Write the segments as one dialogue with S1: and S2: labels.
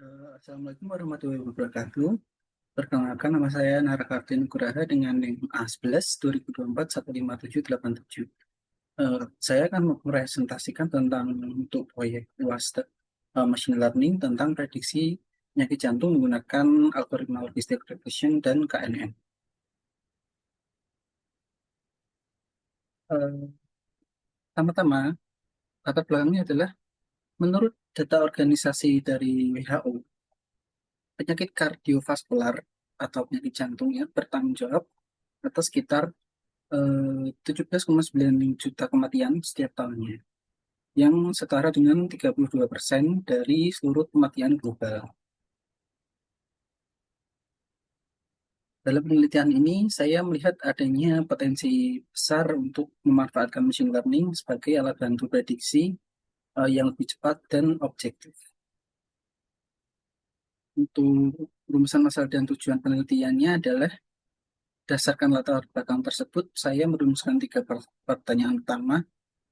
S1: Assalamualaikum warahmatullahi wabarakatuh. Perkenalkan, nama saya Narakartin Nugraha dengan NIM A11 2024 15787. Saya akan mempresentasikan tentang untuk proyek UAS Machine Learning tentang prediksi penyakit jantung menggunakan algoritma logistic regression dan KNN. Eh, Pertama-tama, latar belakangnya adalah menurut data organisasi dari WHO, penyakit kardiovaskular atau penyakit jantung yang bertanggung jawab atas sekitar 17,9 juta kematian setiap tahunnya, yang setara dengan 32% dari seluruh kematian global. Dalam penelitian ini, saya melihat adanya potensi besar untuk memanfaatkan machine learning sebagai alat bantu prediksi yang lebih cepat dan objektif. Untuk rumusan masalah dan tujuan penelitiannya adalah berdasarkan latar belakang tersebut, saya merumuskan tiga pertanyaan utama,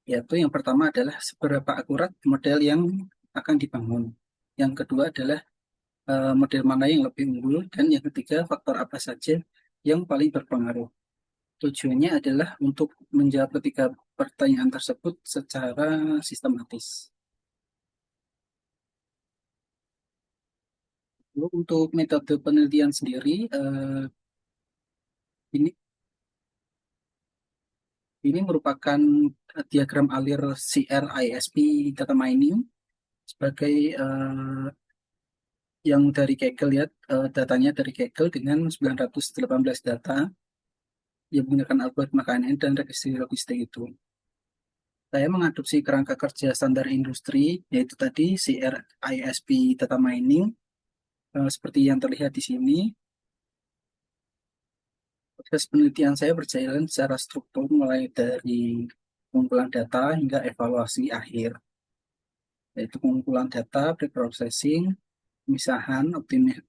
S1: yaitu yang pertama adalah seberapa akurat model yang akan dibangun. Yang kedua adalah model mana yang lebih unggul, dan yang ketiga faktor apa saja yang paling berpengaruh. Tujuannya adalah untuk menjawab ketiga pertanyaan tersebut secara sistematis. Lalu untuk metode penelitian sendiri, ini ini merupakan diagram alir CRISP data mining sebagai yang dari Kaggle ya, datanya dari Kaggle dengan 918 data yang menggunakan algoritma KNN dan registrasi logistik itu. Saya mengadopsi kerangka kerja standar industri, yaitu tadi CRISP data mining, seperti yang terlihat di sini. Proses penelitian saya berjalan secara struktur mulai dari pengumpulan data hingga evaluasi akhir, yaitu pengumpulan data, preprocessing, pemisahan,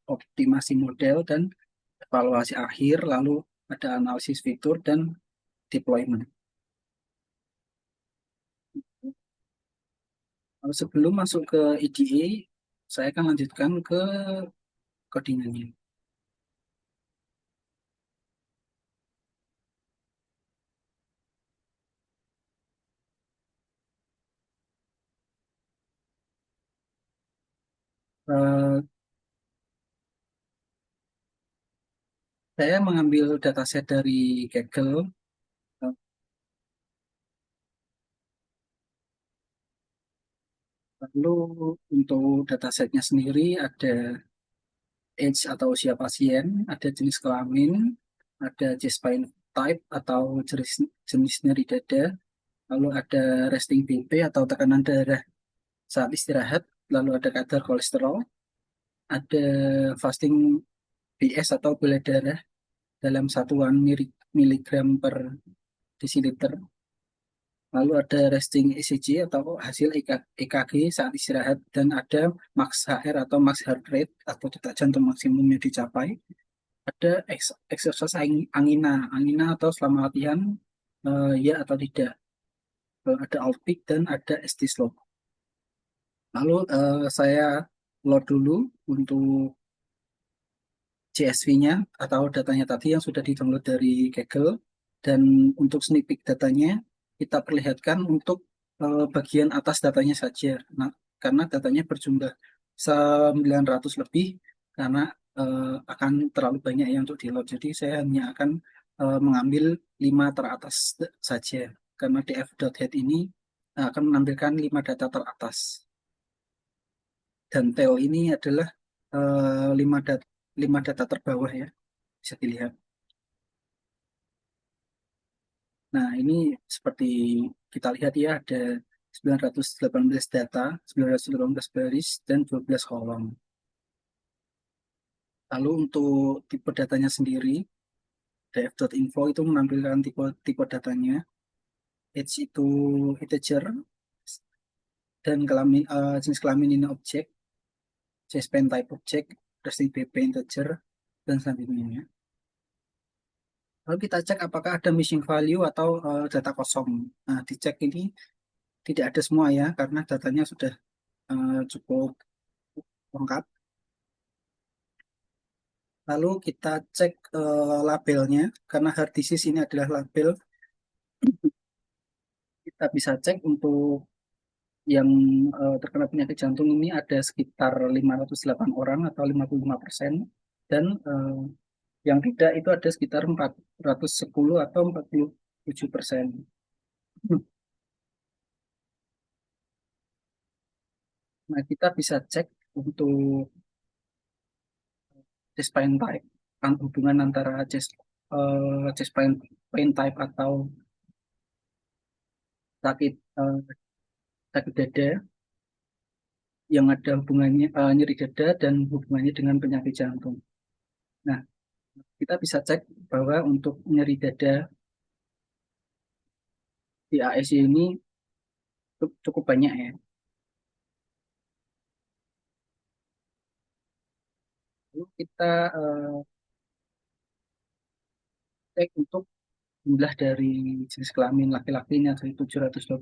S1: optimasi model, dan evaluasi akhir, lalu ada analisis fitur dan deployment. Lalu sebelum masuk ke EDA, saya akan lanjutkan ke codingannya. Eh, saya mengambil dataset dari Kaggle. Eh, Lalu untuk datasetnya sendiri ada age atau usia pasien, ada jenis kelamin, ada chest pain type atau jenis nyeri dada, lalu ada resting BP atau tekanan darah saat istirahat, lalu ada kadar kolesterol, ada fasting BS atau gula darah dalam satuan miligram per desiliter. Lalu ada resting ECG atau hasil EKG saat istirahat, dan ada max HR atau max heart rate atau detak jantung maksimum yang dicapai. Ada exercise angina atau selama latihan, ya atau tidak. Ada alt peak dan ada ST slope. Lalu saya load dulu untuk CSV-nya atau datanya tadi yang sudah di-download dari Kaggle, dan untuk snippet datanya kita perlihatkan untuk bagian atas datanya saja. Nah, karena datanya berjumlah 900 lebih, karena akan terlalu banyak yang untuk di-load. Jadi saya hanya akan mengambil 5 teratas saja, karena df.head ini akan menampilkan 5 data teratas. Dan tail ini adalah 5 data, 5 data terbawah ya, bisa dilihat. Nah, ini seperti kita lihat ya, ada 918 data, 918 baris, dan 12 kolom. Lalu untuk tipe datanya sendiri, df.info itu menampilkan tipe datanya. Age itu integer, dan jenis kelamin ini objek, cspan type objek, resting BP integer, dan selanjutnya. Lalu kita cek apakah ada missing value atau data kosong. Nah, dicek ini tidak ada semua ya, karena datanya sudah cukup lengkap. Lalu kita cek labelnya, karena hard disease ini adalah label, kita bisa cek untuk yang terkena penyakit jantung ini ada sekitar 508 orang atau 55%, dan yang tidak itu ada sekitar 410 atau 47%. Nah, kita bisa cek untuk chest pain type, kan hubungan antara chest pain type atau sakit sakit dada yang ada hubungannya nyeri dada dan hubungannya dengan penyakit jantung. Nah, kita bisa cek bahwa untuk nyeri dada di ASI ini cukup banyak ya. Lalu kita cek untuk jumlah dari jenis kelamin laki-lakinya dari 725,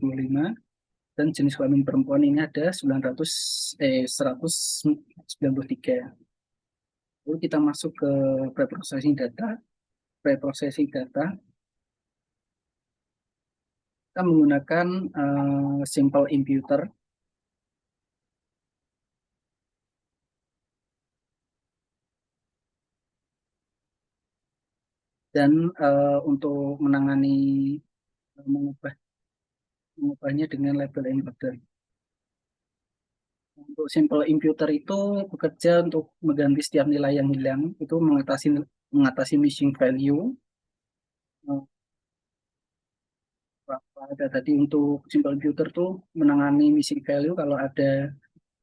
S1: dan jenis kelamin perempuan ini ada 193. Lalu kita masuk ke preprocessing data. Preprocessing data kita menggunakan simple imputer, dan untuk menangani mengubah mengubahnya dengan label encoder. Untuk simple imputer itu bekerja untuk mengganti setiap nilai yang hilang, itu mengatasi missing value. Eh, Ada tadi untuk simple imputer tuh menangani missing value kalau ada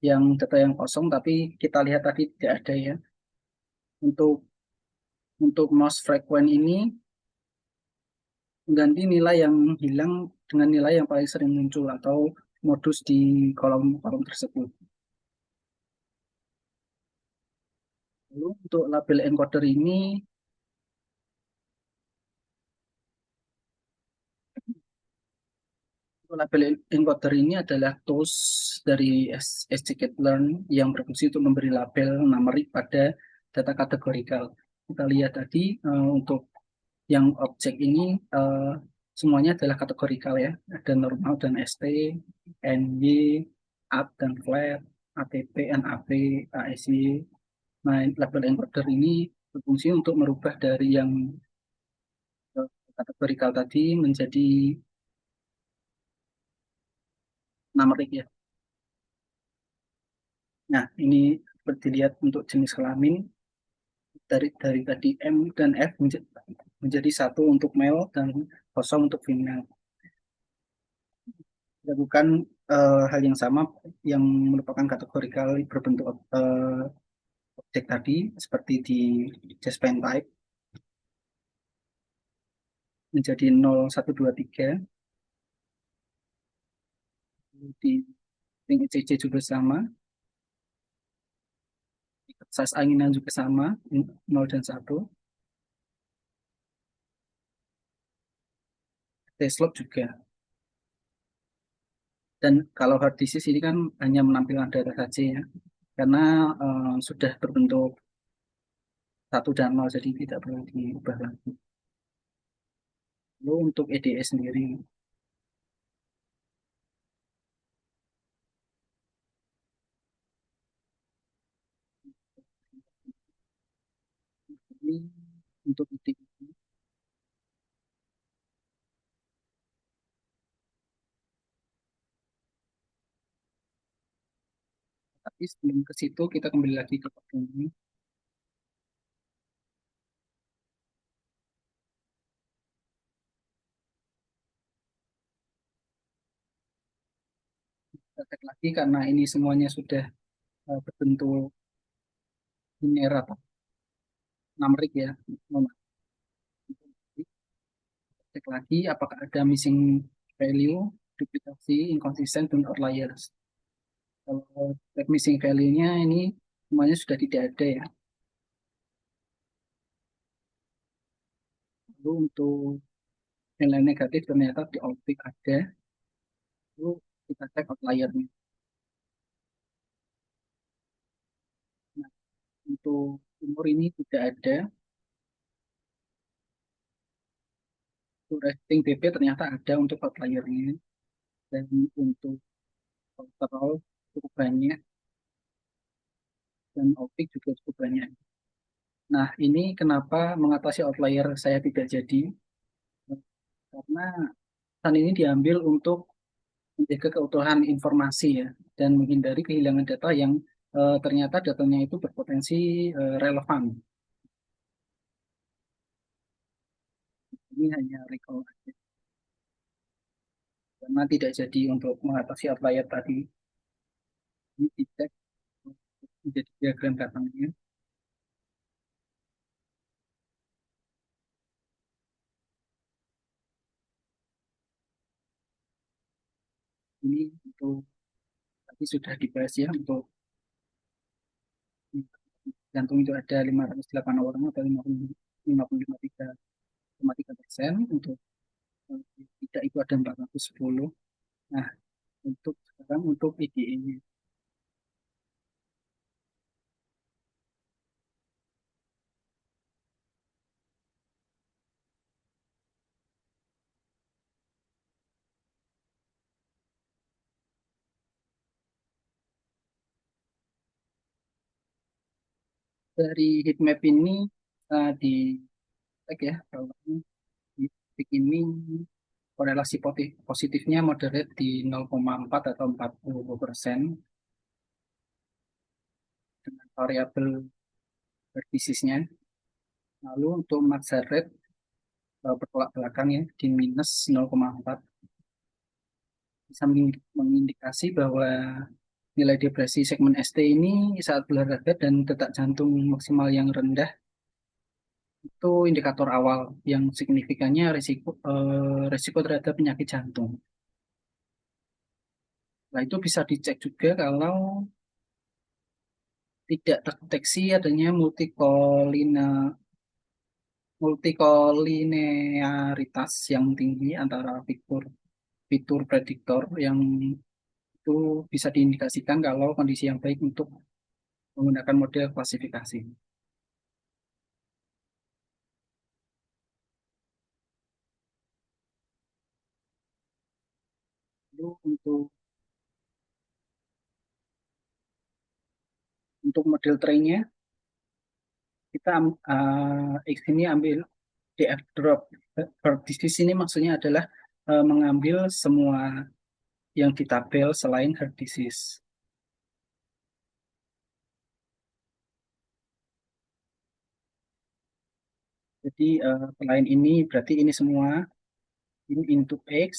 S1: yang data yang kosong, tapi kita lihat tadi tidak ada ya. Untuk most frequent ini mengganti nilai yang hilang dengan nilai yang paling sering muncul atau modus di kolom-kolom tersebut. Lalu untuk label encoder ini, label encoder ini adalah tools dari scikit-learn yang berfungsi untuk memberi label numerik pada data kategorikal. Kita lihat tadi untuk yang objek ini semuanya adalah kategorikal ya. Ada normal dan ST, NY, up dan flat, ATP, NAP, ASY. Nah, label encoder ini berfungsi untuk merubah dari yang kategorikal tadi menjadi numerik ya. Nah, ini seperti lihat untuk jenis kelamin dari tadi M dan F menjadi satu untuk male dan kosong untuk female. Lakukan hal yang sama yang merupakan kategorikal berbentuk objek tadi seperti di Jasper type menjadi 0123, di ring ECC juga sama, size anginan juga sama 0 dan 1, T-slope juga. Dan kalau hard disease ini kan hanya menampilkan data saja ya, karena sudah berbentuk 1 dan 0, jadi tidak perlu diubah lagi. Lalu untuk EDS sendiri, ini untuk EDS, tapi sebelum ke situ kita kembali lagi ke ini. Kita cek lagi karena ini semuanya sudah berbentuk linear atau numerik ya. Cek lagi apakah ada missing value, duplikasi, inconsistent, dan outliers. Kalau cek missing value-nya ini semuanya sudah tidak ada ya. Lalu untuk nilai negatif ternyata di output ada. Lalu kita cek outlier-nya. Nah, untuk umur ini tidak ada. Untuk rating BP ternyata ada untuk outliernya, dan untuk overall cukup banyak, dan optik juga cukup banyak. Nah, ini kenapa mengatasi outlier saya tidak jadi, karena pesan ini diambil untuk menjaga keutuhan informasi ya, dan menghindari kehilangan data yang ternyata datanya itu berpotensi relevan. Ini hanya recall aja, karena tidak jadi untuk mengatasi outlier tadi. Ini dicek menjadi diagram datangnya. Ini untuk tadi sudah dibahas ya, untuk jantung itu ada 508 orang atau 55,3%. Untuk tidak itu ada 410. Nah, untuk sekarang untuk IgE-nya. Dari heat map ini di tag ya, kalau di titik ini korelasi positifnya moderate di 0,4 atau 40% dengan variabel vertisisnya. Lalu untuk max heart rate bertolak belakang ya di minus 0,4, bisa mengindikasi bahwa nilai depresi segmen ST ini saat berolahraga dan detak jantung maksimal yang rendah itu indikator awal yang signifikannya risiko terhadap penyakit jantung. Nah, itu bisa dicek juga kalau tidak terdeteksi adanya multikolinearitas yang tinggi antara fitur fitur prediktor yang itu bisa diindikasikan kalau kondisi yang baik untuk menggunakan model klasifikasi. Lalu untuk model trainnya kita ini ambil DF drop. Di sini maksudnya adalah mengambil semua yang di tabel selain heart disease. Jadi selain ini berarti ini semua ini into X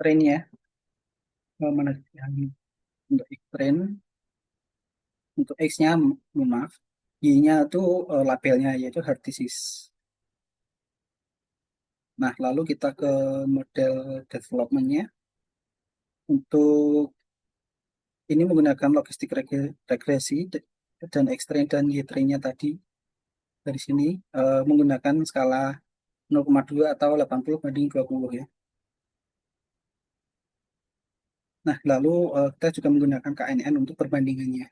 S1: train ya, mana yang untuk X train, untuk X-nya maaf, Y-nya itu labelnya yaitu heart disease. Nah, lalu kita ke model development-nya. Untuk ini menggunakan logistik regresi dan X-train dan Y-train-nya tadi dari sini menggunakan skala 0,2 atau 80 banding 20 ya. Nah, lalu kita juga menggunakan KNN untuk perbandingannya.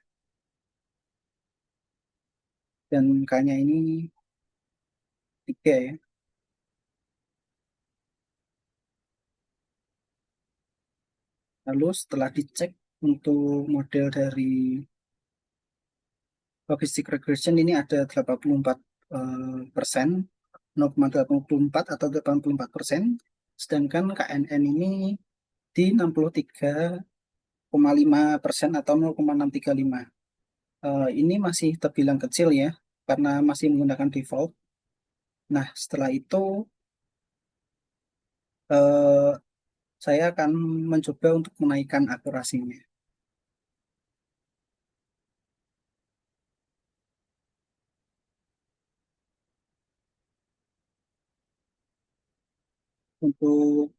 S1: Dan K-nya ini 3 ya. Lalu setelah dicek untuk model dari logistik regression ini ada 84 persen, 0,84 atau 84%, sedangkan KNN ini di 63,5% atau 0,635. Ini masih terbilang kecil ya, karena masih menggunakan default. Nah, setelah itu eh, saya akan mencoba untuk menaikkan akurasinya. Untuk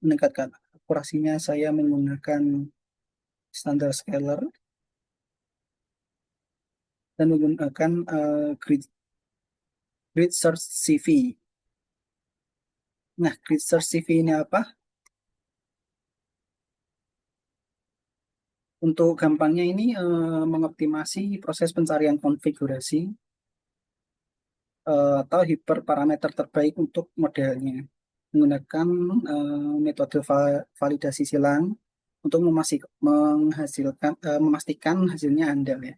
S1: meningkatkan akurasinya, saya menggunakan standar scalar, dan menggunakan grid search CV. Nah, grid search CV ini apa? Untuk gampangnya ini mengoptimasi proses pencarian konfigurasi atau hiperparameter terbaik untuk modelnya menggunakan metode validasi silang untuk memastikan hasilnya andal ya.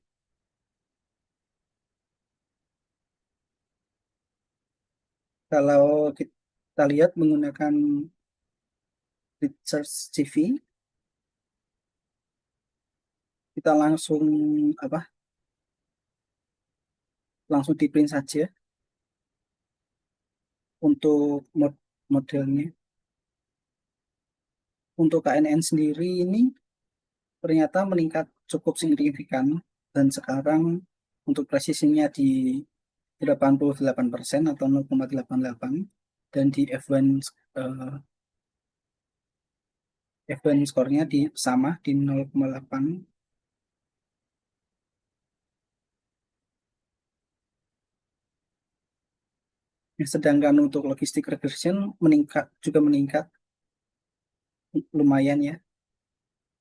S1: Kalau kita lihat menggunakan research CV, kita apa? Langsung di print saja untuk modelnya. Untuk KNN sendiri ini ternyata meningkat cukup signifikan dan sekarang untuk presisinya di 88% atau 0,88 dan di F1 skornya sama di 0,8. Sedangkan untuk logistik regression meningkat lumayan ya,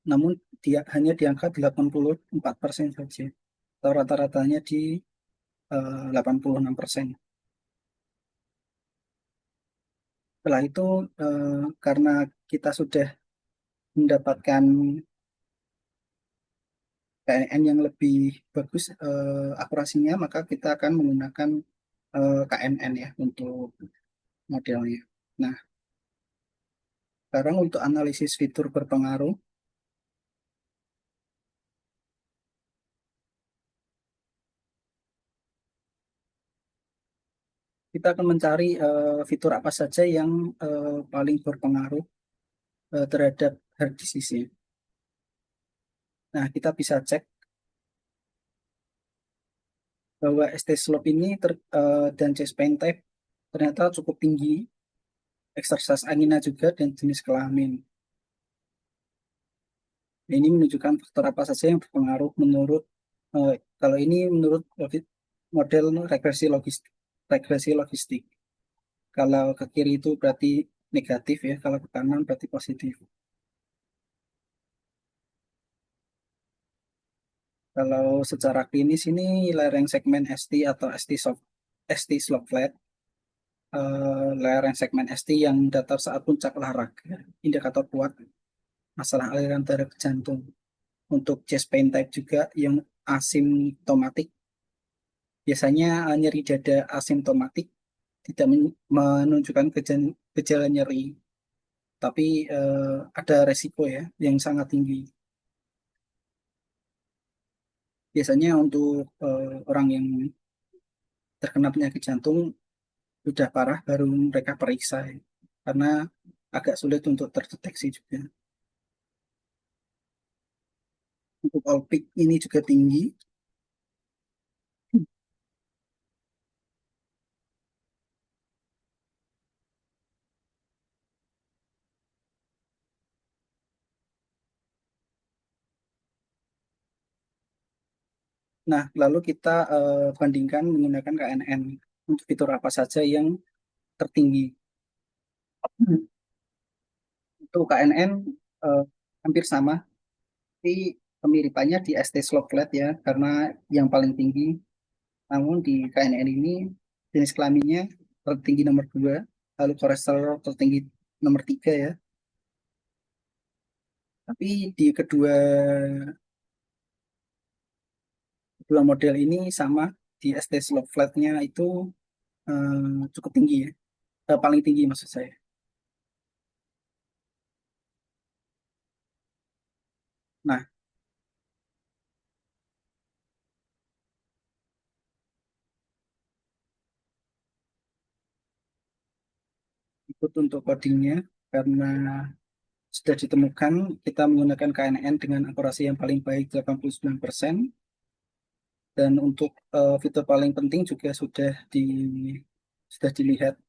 S1: namun dia hanya di angka 84% saja atau rata-ratanya di 86%. Setelah itu karena kita sudah mendapatkan KNN yang lebih bagus akurasinya, maka kita akan menggunakan KNN ya untuk modelnya. Nah, sekarang untuk analisis fitur berpengaruh, kita akan mencari fitur apa saja yang paling berpengaruh terhadap hard disk-nya. Nah, kita bisa cek bahwa ST slope ini dan chest pain type ternyata cukup tinggi, eksersis angina juga, dan jenis kelamin. Ini menunjukkan faktor apa saja yang berpengaruh menurut kalau ini menurut model regresi logistik. Kalau ke kiri itu berarti negatif ya, kalau ke kanan berarti positif. Kalau secara klinis ini lereng segmen ST atau ST slope flat, lereng segmen ST yang datar saat puncak olahraga, indikator kuat masalah aliran darah ke jantung. Untuk chest pain type juga yang asimptomatik, biasanya nyeri dada asimptomatik tidak menunjukkan gejala nyeri, tapi ada resiko ya yang sangat tinggi. Biasanya untuk orang yang terkena penyakit jantung sudah parah baru mereka periksa ya. Karena agak sulit untuk terdeteksi juga. Untuk all peak ini juga tinggi. Nah, lalu kita bandingkan menggunakan KNN untuk fitur apa saja yang tertinggi. Untuk KNN eh, hampir sama, tapi kemiripannya di ST slope flat ya, karena yang paling tinggi. Namun di KNN ini jenis kelaminnya tertinggi nomor 2, lalu kolesterol tertinggi nomor 3 ya. Tapi di kedua model ini sama, di ST slope flatnya itu cukup tinggi ya. Paling tinggi maksud saya. Nah, ikut untuk codingnya karena sudah ditemukan kita menggunakan KNN dengan akurasi yang paling baik 89%, dan untuk fitur paling penting juga sudah dilihat.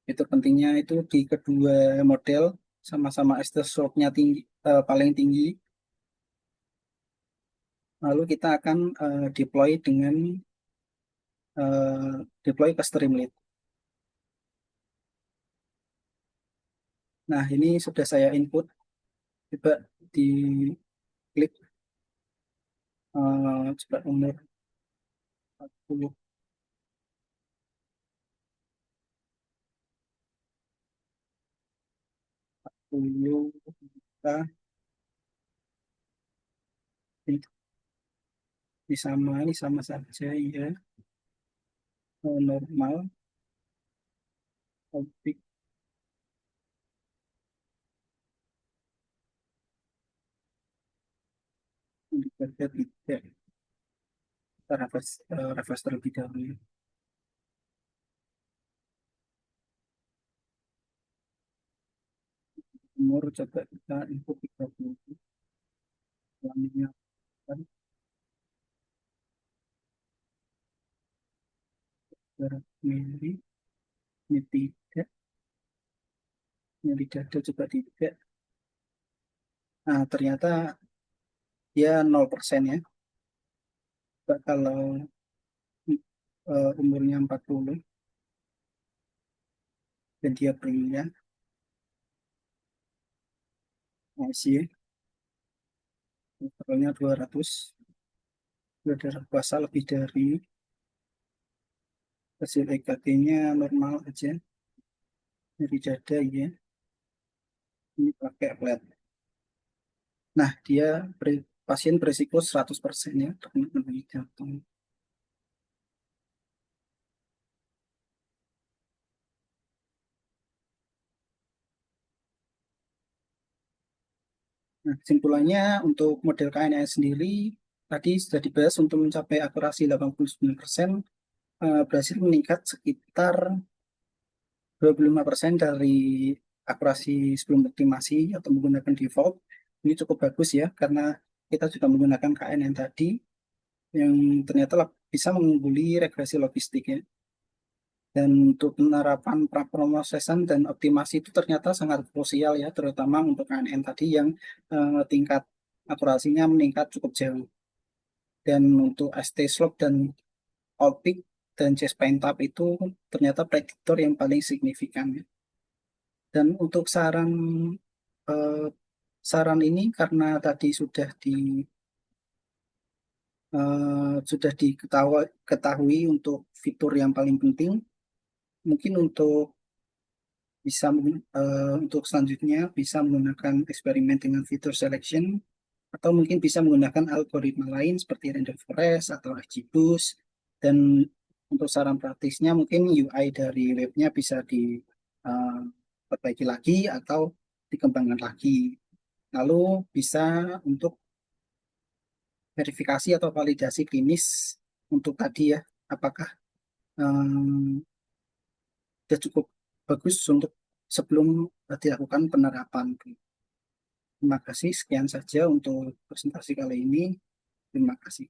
S1: Fitur pentingnya itu di kedua model sama-sama ST slope-nya tinggi, paling tinggi, Lalu kita akan deploy dengan deploy ke Streamlit. Nah, ini sudah saya input. Coba diklik coba umur 40 puluh kita ini, ini sama saja ya. Normal topik indikator tidak. Kita refresh terlebih dahulu. Umur coba kita input 30. Kelaminnya kan jarak mili ini tidak, ini dada coba tidak. Nah, ternyata dia 0% ya. Coba kalau umurnya 40 dan dia pria, masih levelnya 200, sudah darah puasa lebih dari, hasil EKG-nya normal aja, dari dada ya, ini pakai flat. Nah, dia pasien berisiko 100% ya terkena penyakit jantung. Nah, kesimpulannya untuk model KNS sendiri tadi sudah dibahas untuk mencapai akurasi 89%, berhasil meningkat sekitar 25% dari akurasi sebelum optimasi atau menggunakan default. Ini cukup bagus ya, karena kita juga menggunakan KNN tadi yang ternyata bisa mengungguli regresi logistik ya. Dan untuk penerapan prapromosesan dan optimasi itu ternyata sangat krusial ya, terutama untuk KNN tadi yang tingkat akurasinya meningkat cukup jauh. Dan untuk ST slope dan outpeak dan chest pain tab itu ternyata prediktor yang paling signifikan ya. Dan untuk eh, saran ini karena tadi sudah diketahui untuk fitur yang paling penting, mungkin untuk selanjutnya bisa menggunakan eksperimen dengan fitur selection atau mungkin bisa menggunakan algoritma lain seperti random forest atau XGBoost. Dan untuk saran praktisnya mungkin UI dari webnya bisa diperbaiki lagi atau dikembangkan lagi. Lalu bisa untuk verifikasi atau validasi klinis untuk tadi ya, apakah um, sudah cukup bagus untuk sebelum dilakukan penerapan. Terima kasih, sekian saja untuk presentasi kali ini. Terima kasih.